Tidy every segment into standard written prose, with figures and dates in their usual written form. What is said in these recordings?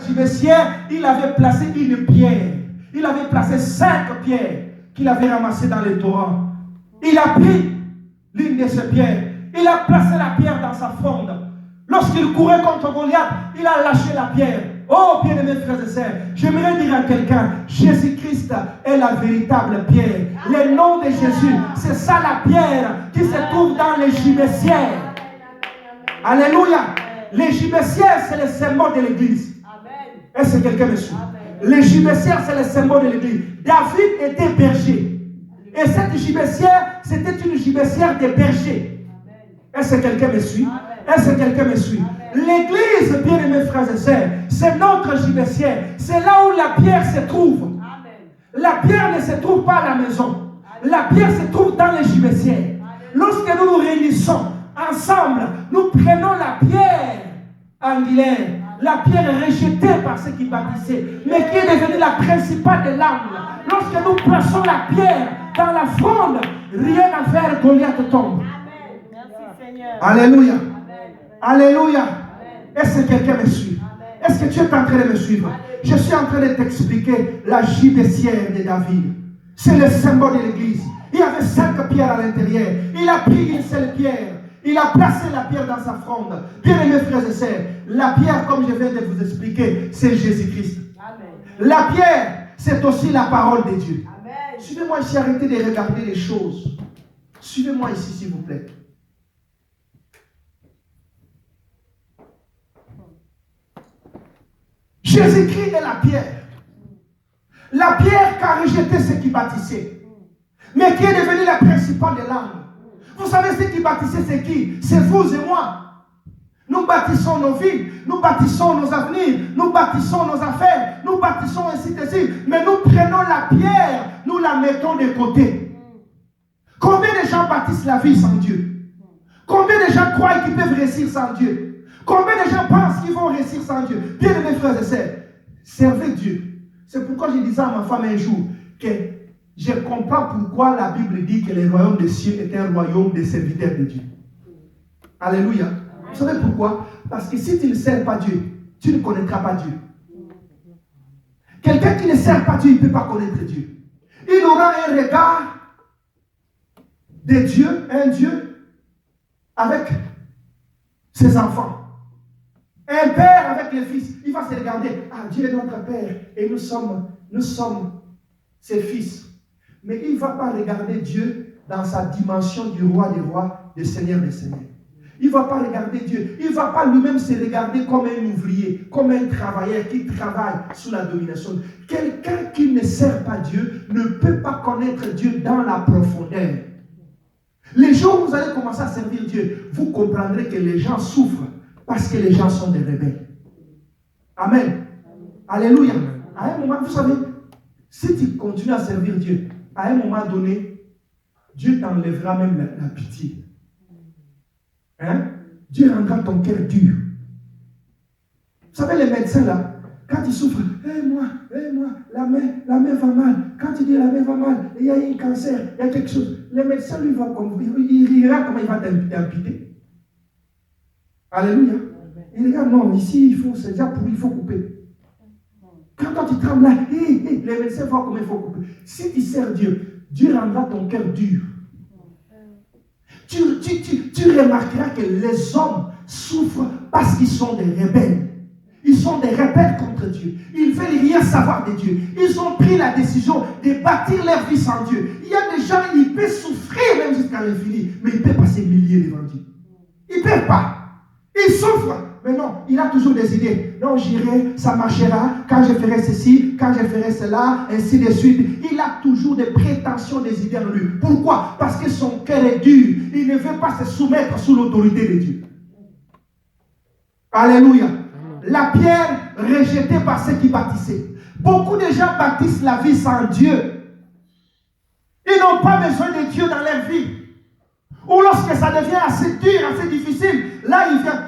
Gibecière, il avait placé une pierre. Il avait placé 5 pierres qu'il avait ramassées dans le torrent. Il a pris l'une de ces pierres. Il a placé la pierre dans sa fronde. Lorsqu'il courait contre Goliath, il a lâché la pierre. Oh, bien-aimés frères et sœurs, j'aimerais dire à quelqu'un, Jésus-Christ est la véritable pierre. Le nom de Jésus, c'est ça la pierre qui se trouve dans les gibecières. Alléluia. Les gibecières, c'est le symbole de l'église. Est-ce que quelqu'un me suit? Les gibecières, c'est le symbole de l'église. David était berger. Et cette gibecière, c'était une gibecière des bergers. Est-ce que quelqu'un me suit? Est-ce que quelqu'un me suit? L'église, bien aimés frères et sœurs, c'est notre gibecière. C'est là où la pierre se trouve. La pierre ne se trouve pas à la maison. La pierre se trouve dans les gibecières. Lorsque nous nous réunissons ensemble, nous prenons la pierre angulaire, la pierre rejetée par ceux qui bâtissaient, mais qui est devenue la principale de l'angle. Lorsque nous plaçons la pierre dans la fronde, rien à faire, Goliath tombe. Alléluia. Alléluia. Est-ce que quelqu'un me suit? Est-ce que tu es en train de me suivre? Je suis en train de t'expliquer la gibecière de David. C'est le symbole de l'église. Il y avait 5 pierres à l'intérieur. Il a pris une seule pierre. Il a placé la pierre dans sa fronde. Bien aimés frères et sœurs, la pierre, comme je viens de vous expliquer, c'est Jésus-Christ. La pierre, c'est aussi la parole de Dieu. Suivez-moi ici, arrêtez de regarder les choses. Suivez-moi ici, s'il vous plaît. Jésus-Christ est la pierre. La pierre qu'a rejeté ceux qui bâtissaient, mais qui est devenue la principale de l'âme. Vous savez, ceux qui bâtissaient, c'est qui? C'est vous et moi. Nous bâtissons nos vies, nous bâtissons nos avenirs, nous bâtissons nos affaires, nous bâtissons ainsi de suite. Mais nous prenons la pierre, nous la mettons de côté. Combien de gens bâtissent la vie sans Dieu? Combien de gens croient qu'ils peuvent réussir sans Dieu? Combien de gens pensent qu'ils vont réussir sans Dieu? Bien aimés frères et sœurs, servez Dieu. C'est pourquoi je disais à ma femme un jour que je comprends pourquoi la Bible dit que le royaume des cieux est un royaume des serviteurs de Dieu. Alléluia. Vous savez pourquoi? Parce que si tu ne sers pas Dieu, tu ne connaîtras pas Dieu. Quelqu'un qui ne sert pas Dieu, il ne peut pas connaître Dieu. Il aura un regard de Dieu, un Dieu, avec ses enfants. Un père avec les fils. Il va se regarder. Ah, Dieu est notre père et nous sommes ses fils. Mais il ne va pas regarder Dieu dans sa dimension du roi des rois, du Seigneur des seigneurs. Il ne va pas regarder Dieu. Il ne va pas lui-même se regarder comme un ouvrier, comme un travailleur qui travaille sous la domination. Quelqu'un qui ne sert pas Dieu ne peut pas connaître Dieu dans la profondeur. Les jours où vous allez commencer à servir Dieu, vous comprendrez que les gens souffrent parce que les gens sont des rebelles. Amen. Alléluia. À un moment, vous savez, si tu continues à servir Dieu, à un moment donné, Dieu t'enlèvera même la pitié. Hein? Dieu rendra ton cœur dur. Vous savez, les médecins là, quand ils souffrent, moi, la main va mal. Quand il dit la main va mal, il y a un cancer, il y a quelque chose. Les médecins lui vont comprendre. Il rira comment il va t'imputer. Alléluia. Il regarde, non, ici, c'est déjà pourri, il faut couper. Quand toi tu trembles là, les médecins voient comment il faut couper. Si tu sers Dieu, Dieu rendra ton cœur dur. Tu remarqueras que les hommes souffrent parce qu'ils sont des rebelles. Ils sont des rebelles contre Dieu. Ils ne veulent rien savoir de Dieu. Ils ont pris la décision de bâtir leur vie sans Dieu. Il y a des gens, ils peuvent souffrir même jusqu'à l'infini, mais ils peuvent passer milliers devant Dieu. Ils ne peuvent pas. Ils souffrent. Mais non, il a toujours des idées. Non, j'irai, ça marchera, quand je ferai ceci, quand je ferai cela, ainsi de suite. Il a toujours des prétentions, des idées en lui. Pourquoi? Parce que son cœur est dur. Il ne veut pas se soumettre sous l'autorité de Dieu. Alléluia. La pierre rejetée par ceux qui bâtissaient. Beaucoup de gens bâtissent la vie sans Dieu. Ils n'ont pas besoin de Dieu dans leur vie. Ou lorsque ça devient assez dur, assez difficile, là il vient.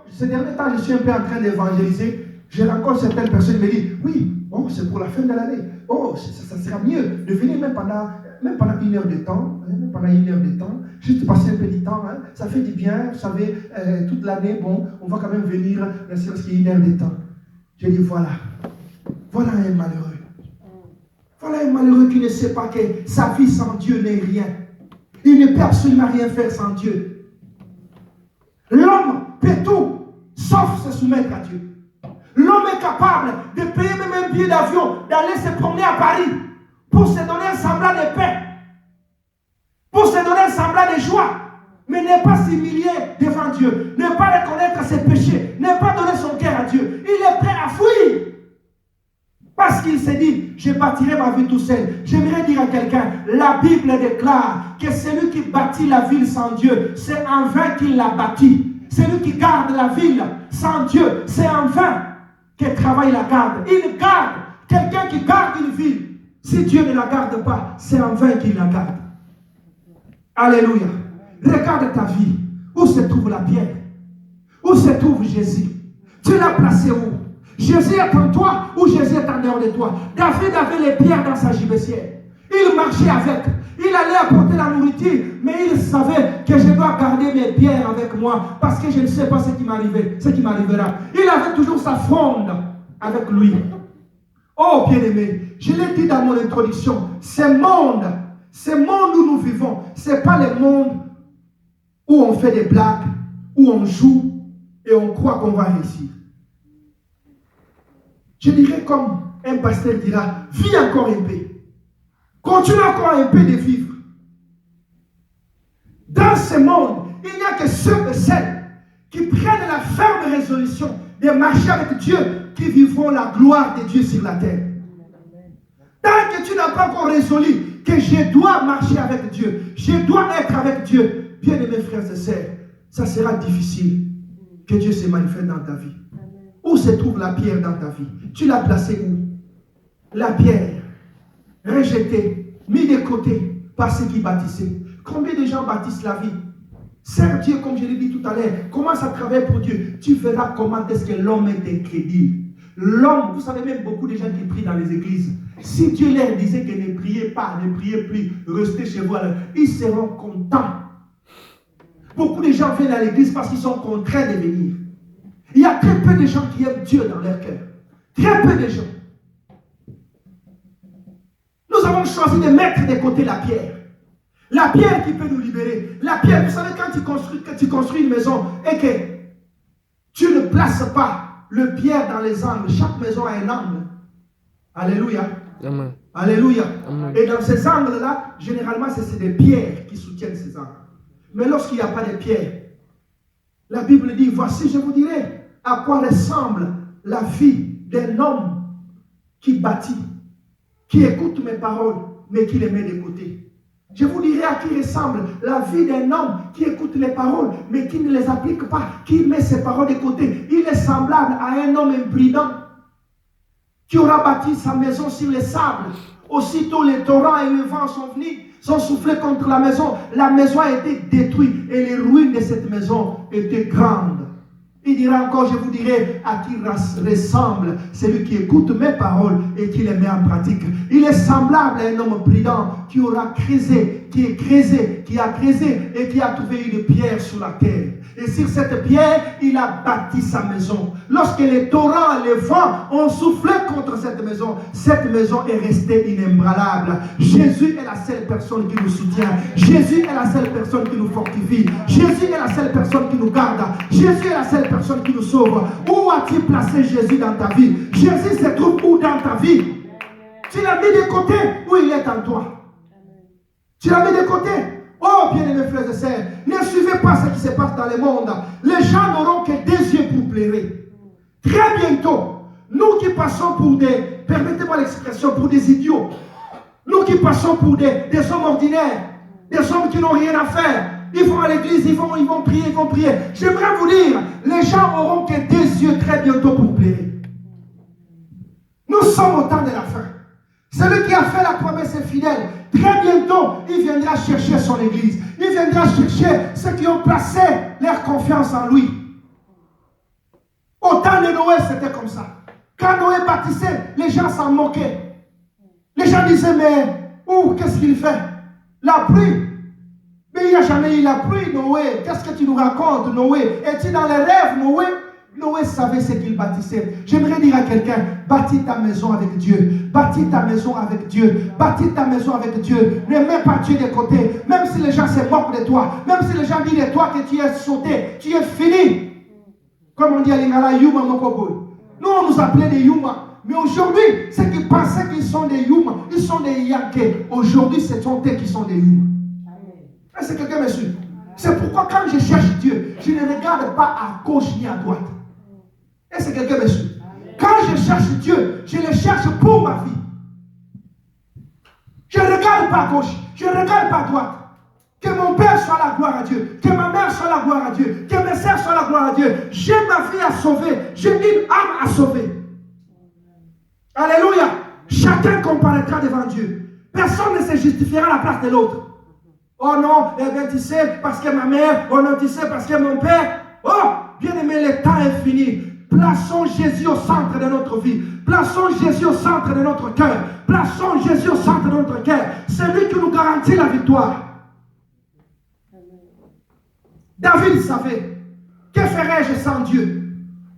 Ces derniers temps, je suis un peu en train d'évangéliser. Je rencontre certaines personnes qui me disent, oui, oh, c'est pour la fin de l'année. Oh, ça sera mieux de venir même pendant 1 heure de temps. Même pendant 1 heure de temps. Juste passer un peu de temps. Hein, ça fait du bien. Vous savez, toute l'année, bon, on va quand même venir, ne serait-ce qu'1 heure de temps. Je dis voilà un malheureux. Voilà un malheureux qui ne sait pas que sa vie sans Dieu n'est rien. Il ne peut absolument rien faire sans Dieu. L'homme peut tout, sauf se soumettre à Dieu. L'homme est capable de payer même un billet d'avion, d'aller se promener à Paris pour se donner un semblant de paix, pour se donner un semblant de joie, mais ne pas s'humilier devant Dieu, ne pas reconnaître ses péchés, ne pas donner son cœur à Dieu. Il est prêt à fuir parce qu'il s'est dit, je bâtirai ma vie tout seul. J'aimerais dire à quelqu'un, la Bible déclare que celui qui bâtit la ville sans Dieu, c'est en vain qu'il l'a bâtie. Celui qui garde la ville sans Dieu, c'est en vain qu'il travaille la garde. Il garde. Quelqu'un qui garde une ville, si Dieu ne la garde pas, c'est en vain qu'il la garde. Alléluia. Regarde ta vie. Où se trouve la pierre? Où se trouve Jésus? Tu l'as placé où? Jésus est en toi ou Jésus est en dehors de toi? David avait les pierres dans sa gibecière. Il marchait avec. Il allait apporter la nourriture, mais il savait que je dois garder mes pierres avec moi parce que je ne sais pas ce qui m'arrivera. Il avait toujours sa fronde avec lui. Oh bien-aimé, je l'ai dit dans mon introduction, ce monde où nous vivons, ce n'est pas le monde où on fait des blagues, où on joue et on croit qu'on va réussir. Je dirais comme un pasteur dira, vis encore un peu. Continue encore un peu de vivre. Dans ce monde, il n'y a que ceux et celles qui prennent la ferme résolution de marcher avec Dieu qui vivront la gloire de Dieu sur la terre. Tant que tu n'as pas encore résolu que je dois marcher avec Dieu, je dois être avec Dieu, bien aimés frères et sœurs, ça sera difficile que Dieu se manifeste dans ta vie. Où se trouve la pierre dans ta vie? Tu l'as placée où? La pierre, rejetée, mise de côté par ceux qui bâtissaient. Combien de gens bâtissent la vie? Sers Dieu, comme je l'ai dit tout à l'heure. Commence à travailler pour Dieu. Tu verras comment est-ce que l'homme est incrédule. L'homme, vous savez même beaucoup de gens qui prient dans les églises. Si Dieu leur disait que ne priez pas, ne priez plus, restez chez vous, alors, ils seront contents. Beaucoup de gens viennent à l'église parce qu'ils sont contraints de venir. Il y a très peu de gens qui aiment Dieu dans leur cœur. Très peu de gens. Nous avons choisi de mettre de côté la pierre. La pierre qui peut nous libérer. La pierre, vous savez, quand tu construis une maison et que tu ne places pas le pierre dans les angles, chaque maison a un angle. Alléluia. Amen. Alléluia. Amen. Et dans ces angles-là, généralement, c'est des pierres qui soutiennent ces angles. Mais lorsqu'il n'y a pas de pierres, la Bible dit, voici, je vous dirai à quoi ressemble la vie d'un homme qui bâtit, qui écoute mes paroles, mais qui les met de côté. Je vous dirai à qui ressemble la vie d'un homme qui écoute les paroles, mais qui ne les applique pas, qui met ses paroles de côté. Il est semblable à un homme imprudent qui aura bâti sa maison sur les sables. Aussitôt les torrents et le vent sont venus, sont soufflés contre la maison a été détruite et les ruines de cette maison étaient grandes. Il dira encore, je vous dirai à qui ressemble celui qui écoute mes paroles et qui les met en pratique. Il est semblable à un homme prudent qui aura creusé, qui a creusé et qui a trouvé une pierre sur la terre. Et sur cette pierre, il a bâti sa maison. Lorsque les torrents et les vents ont soufflé contre cette maison est restée inébranlable. Jésus est la seule personne qui nous soutient. Jésus est la seule personne qui nous fortifie. Jésus est la seule personne qui nous garde. Jésus est la seule personne qui nous sauve. Où as-tu placé Jésus dans ta vie? Jésus se trouve où dans ta vie? Tu l'as mis de côté ou il est en toi? Tu l'as mis de côté? Oh, bien-aimés frères et sœurs, ne suivez pas ce qui se passe dans le monde. Les gens n'auront que des yeux pour pleurer. Très bientôt, nous qui passons pour permettez-moi l'expression, pour des idiots, nous qui passons pour des hommes ordinaires, des hommes qui n'ont rien à faire, ils vont à l'église, ils vont prier. J'aimerais vous dire, les gens n'auront que des yeux très bientôt pour pleurer. Nous sommes au temps de la fin. Celui qui a fait la promesse est fidèle. Très bientôt, il viendra chercher son église. Il viendra chercher ceux qui ont placé leur confiance en lui. Au temps de Noé, c'était comme ça. Quand Noé bâtissait, les gens s'en moquaient. Les gens disaient, mais qu'est-ce qu'il fait? La pluie. Mais il n'y a jamais eu la pluie, Noé. Qu'est-ce que tu nous racontes, Noé? Es-tu dans les rêves, Noé? Noé savait ce qu'il bâtissait. J'aimerais dire à quelqu'un, bâtis ta maison avec Dieu. Bâtis ta maison avec Dieu. Bâtis ta maison avec Dieu. Ne mets pas Dieu de côté. Même si les gens se moquent de toi. Même si les gens disent de toi que tu es sauté. Tu es fini. Comme on dit à l'Ingala, Yuma Mokoboy. Nous, on nous appelait des Yuma. Mais aujourd'hui, ceux qui pensaient qu'ils sont des Yuma, ils sont des Yankés. Aujourd'hui, ce sont eux qui sont des Yuma. Est-ce que quelqu'un me suit? C'est pourquoi quand je cherche Dieu, je ne regarde pas à gauche ni à droite. Est-ce que quelqu'un me suit? Quand je cherche Dieu, je le cherche pour ma vie. Je ne regarde pas à gauche, je ne regarde pas à droite. Que mon père soit la gloire à Dieu, que ma mère soit la gloire à Dieu, que mes sœurs soient la gloire à Dieu. J'ai ma vie à sauver, j'ai une âme à sauver. Alléluia. Chacun comparaîtra devant Dieu. Personne ne se justifiera à la place de l'autre. Oh non, eh bien tu sais, parce que ma mère, oh non, tu sais, parce que mon père. Oh, bien aimé, le temps est fini. Plaçons Jésus au centre de notre vie. Plaçons Jésus au centre de notre cœur. Plaçons Jésus au centre de notre cœur. C'est lui qui nous garantit la victoire. David savait, que ferais-je sans Dieu?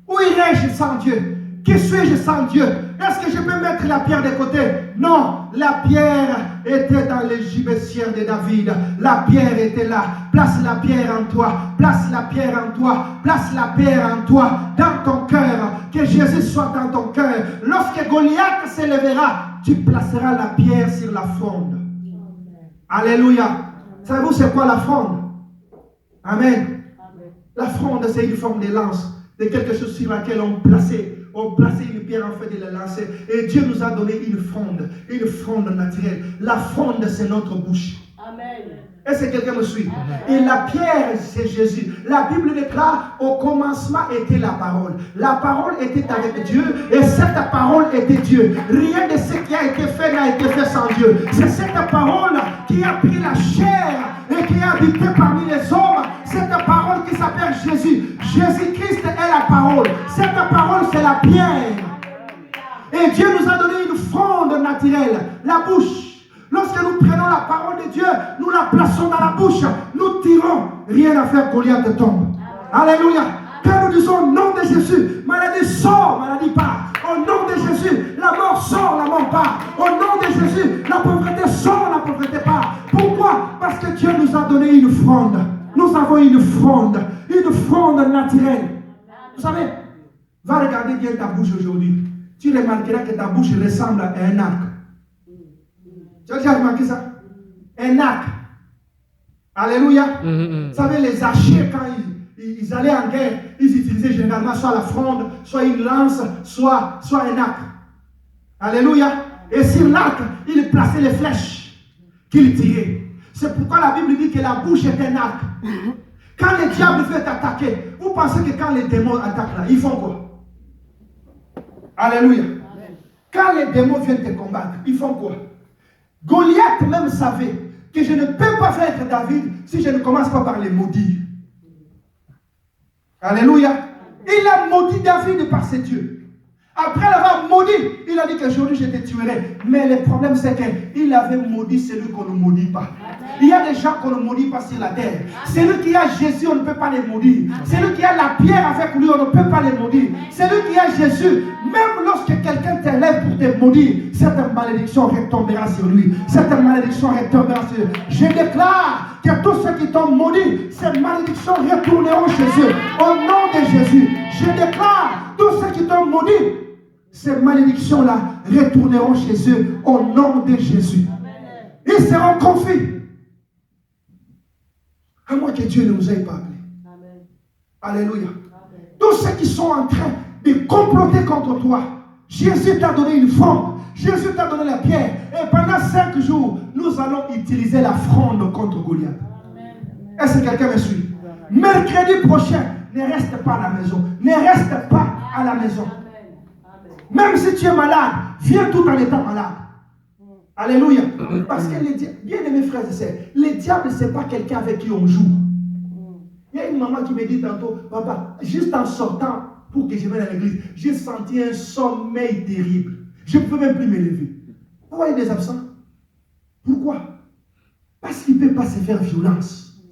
Où irais-je sans Dieu? Qui suis-je sans Dieu? Est-ce que je peux mettre la pierre de côté? Non, la pierre était dans les gibecières de David. La pierre était là. Place la pierre en toi. Place la pierre en toi. Place la pierre en toi. Dans ton cœur. Que Jésus soit dans ton cœur. Lorsque Goliath s'élèvera, tu placeras la pierre sur la fronde. Alléluia. Savez-vous c'est quoi la fronde? Amen. La fronde, c'est une forme de lance. De quelque chose sur laquelle on plaçait une pierre en fait de la lancer. Et Dieu nous a donné une fronde naturelle. La fronde, c'est notre bouche. Amen. Est-ce que quelqu'un me suit? Amen. Et la pierre, c'est Jésus. La Bible déclare, au commencement était la parole. La parole était avec Dieu et cette parole était Dieu. Rien de ce qui a été fait n'a été fait sans Dieu. C'est cette parole qui a pris la chair et qui a habité parmi les hommes. Cette parole qui s'appelle Jésus. Jésus-Christ est la parole. Cette parole, c'est la pierre. Et Dieu nous a donné une fronde naturelle, la bouche. Lorsque nous prenons la parole de Dieu, nous la plaçons dans la bouche, nous tirons, rien à faire, Goliath tombe. Alléluia. Quand nous disons au nom de Jésus, maladie sort, maladie part. Au nom de Jésus, la mort sort, la mort part. Au nom de Jésus, la pauvreté sort, la pauvreté part. Pourquoi? Parce que Dieu nous a donné une fronde. Nous avons une fronde naturelle. Vous savez, va regarder bien ta bouche aujourd'hui. Tu remarqueras que ta bouche ressemble à un arc. Tu as déjà remarqué ça? Un arc. Alléluia. Vous savez, les archers, quand ils allaient en guerre, ils utilisaient généralement soit la fronde, soit une lance, soit un arc. Alléluia. Et sur l'arc, ils plaçaient les flèches qu'ils tiraient. C'est pourquoi la Bible dit que la bouche est un arc. Quand le diable veut t'attaquer, vous pensez que quand les démons attaquent là, ils font quoi? Alléluia. Quand les démons viennent te combattre, ils font quoi? Goliath même savait que je ne peux pas vaincre David si je ne commence pas par les maudire. Alléluia. Il a maudit David par ses dieux. Après l'avoir maudit, il a dit qu'aujourd'hui je te tuerai. Mais le problème c'est qu'il avait maudit celui qu'on ne maudit pas. Il y a des gens qu'on ne maudit pas sur la terre. Celui qui a Jésus, on ne peut pas les maudire. Celui qui a la pierre avec lui, on ne peut pas les maudire. Celui qui a Jésus, même lorsque quelqu'un t'élève pour te maudire, cette malédiction retombera sur lui. Cette malédiction retombera sur lui. Je déclare que tous ceux qui t'ont maudit, ces malédictions retourneront chez eux. Au nom de Jésus, je déclare tous ceux qui t'ont maudit, ces malédictions-là retourneront chez eux au nom de Jésus. Ils seront confus. À moins que Dieu ne nous ait pas appelés. Alléluia. Tous ceux qui sont en train de comploter contre toi, Jésus t'a donné une fronde. Jésus t'a donné la pierre. Et pendant 5 jours, nous allons utiliser la fronde contre Goliath. Est-ce que quelqu'un me suit? Mercredi prochain, ne reste pas à la maison. Ne reste pas à la maison. Même si tu es malade, viens tout en étant malade. Alléluia. Parce que les diables, bien aimés frères et sœurs, les diables, ce n'est pas quelqu'un avec qui on joue. Il y a une maman qui me dit tantôt, papa, juste en sortant pour que je vienne à l'église, j'ai senti un sommeil terrible. Je ne peux même plus me lever. Vous voyez des absents? Pourquoi? Parce qu'il ne peut pas se faire violence.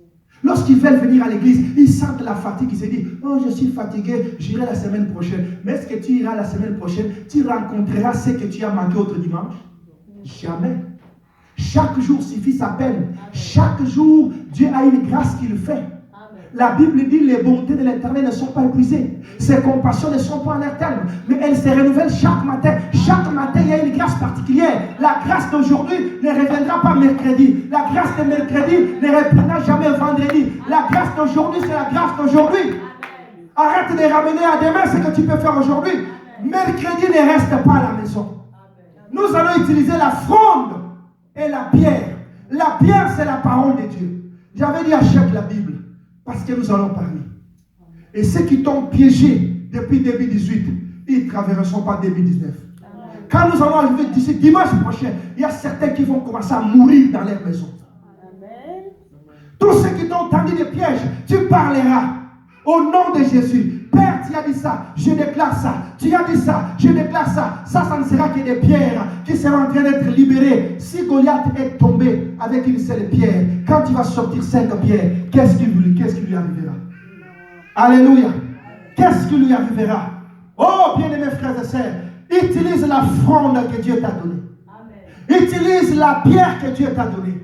Lorsqu'ils veulent venir à l'église, ils sentent la fatigue. Ils se disent, oh, je suis fatigué, j'irai la semaine prochaine. Mais est-ce que tu iras la semaine prochaine? Tu rencontreras ce que tu as manqué autre dimanche? Jamais. Chaque jour suffit sa peine. Chaque jour, Dieu a une grâce qu'il fait. La Bible dit les bontés de l'Éternel ne sont pas épuisées. Ses compassions ne sont pas en terme, mais elles se renouvellent chaque matin. Chaque matin, il y a une grâce particulière. La grâce d'aujourd'hui ne reviendra pas mercredi. La grâce de mercredi ne reviendra jamais vendredi. La grâce d'aujourd'hui, c'est la grâce d'aujourd'hui. Arrête de ramener à demain ce que tu peux faire aujourd'hui. Mercredi ne reste pas à la maison. Nous allons utiliser la fronde et la pierre. La pierre, c'est la parole de Dieu. J'avais dit achète la Bible. Parce que nous allons parler. Et ceux qui t'ont piégé depuis 2018, ils ne traverseront pas 2019. Quand nous allons arriver d'ici dimanche prochain, il y a certains qui vont commencer à mourir dans leur maison. Tous ceux qui t'ont tendu des pièges, tu parleras au nom de Jésus. Père, tu as dit ça, je déclare ça. Tu as dit ça, je déclare ça. Ça ne sera que des pierres qui seront en train d'être libérées. Si Goliath est tombé avec une seule pierre, quand il va sortir 5 pierres, qu'est-ce qui lui arrivera? Alléluia. Qu'est-ce qui lui arrivera? Oh, bien-aimés frères et sœurs, utilise la fronde que Dieu t'a donnée. Utilise la pierre que Dieu t'a donnée.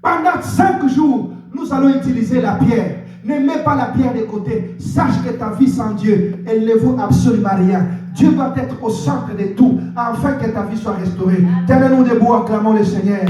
Pendant 5 jours, nous allons utiliser la pierre. Ne mets pas la pierre de côté. Sache que ta vie sans Dieu, elle ne vaut absolument rien. Dieu doit être au centre de tout, afin que ta vie soit restaurée. Tenez-nous debout, acclamons le Seigneur.